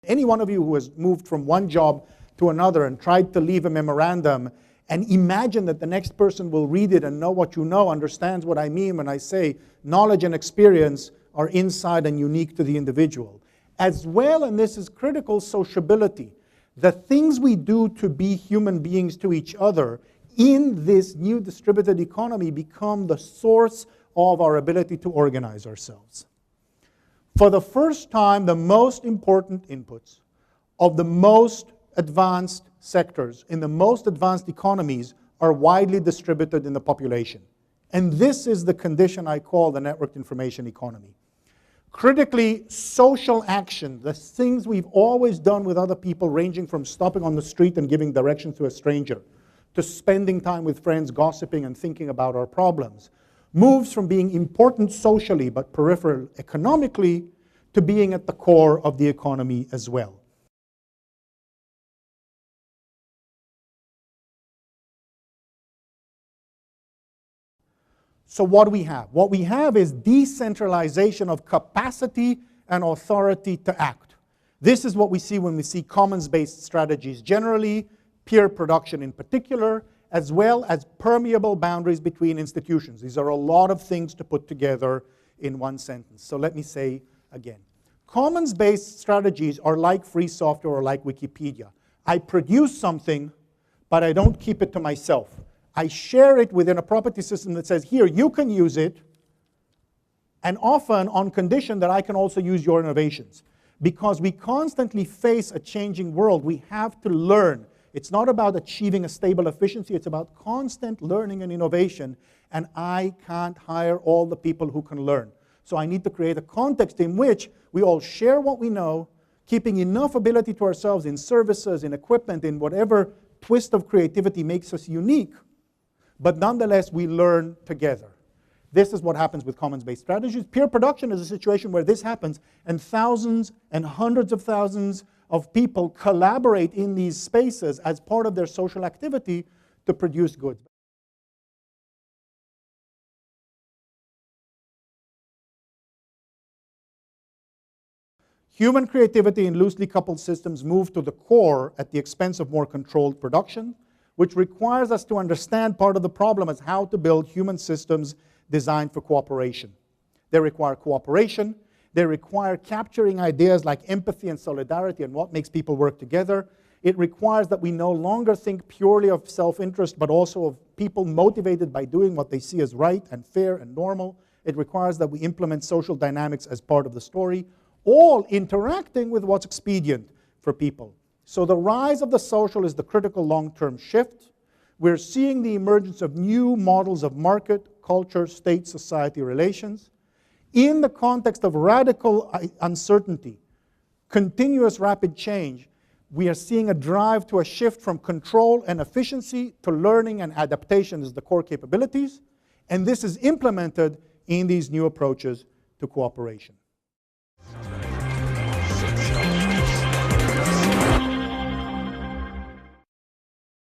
Any one of you who has moved from one job to another and tried to leave a memorandum and imagine that the next person will read it and know what you know, understands what I mean when I say knowledge and experience are inside and unique to the individual. As well, and this is critical, sociability. The things we do to be human beings to each other in this new distributed economy become the source of our ability to organize ourselves. For the first time, the most important inputs of the most advanced sectors in the most advanced economies are widely distributed in the population. And this is the condition I call the networked information economy. Critically, social action, the things we've always done with other people, ranging from stopping on the street and giving directions to a stranger, to spending time with friends, gossiping and thinking about our problems, moves from being important socially but peripheral economically to being at the core of the economy as well. So what do we have? What we have is decentralization of capacity and authority to act. This is what we see when we see commons-based strategies generally, peer production in particular, as well as permeable boundaries between institutions. These are a lot of things to put together in one sentence. So let me say again. Commons-based strategies are like free software or like Wikipedia. I produce something, but I don't keep it to myself. I share it within a property system that says, here, you can use it, and often on condition that I can also use your innovations. Because we constantly face a changing world, we have to learn. It's not about achieving a stable efficiency, it's about constant learning and innovation, and I can't hire all the people who can learn. So I need to create a context in which we all share what we know, keeping enough ability to ourselves in services, in equipment, in whatever twist of creativity makes us unique, but nonetheless, we learn together. This is what happens with commons-based strategies. Peer production is a situation where this happens, and thousands and hundreds of thousands of people collaborate in these spaces as part of their social activity to produce goods. Human creativity in loosely coupled systems move to the core at the expense of more controlled production, which requires us to understand part of the problem as how to build human systems designed for cooperation. They require cooperation. They require capturing ideas like empathy and solidarity and what makes people work together. It requires that we no longer think purely of self-interest, but also of people motivated by doing what they see as right and fair and normal. It requires that we implement social dynamics as part of the story, all interacting with what's expedient for people. So the rise of the social is the critical long-term shift. We're seeing the emergence of new models of market, culture, state, society relations. In the context of radical uncertainty, continuous rapid change, we are seeing a drive to a shift from control and efficiency to learning and adaptation as the core capabilities. And this is implemented in these new approaches to cooperation.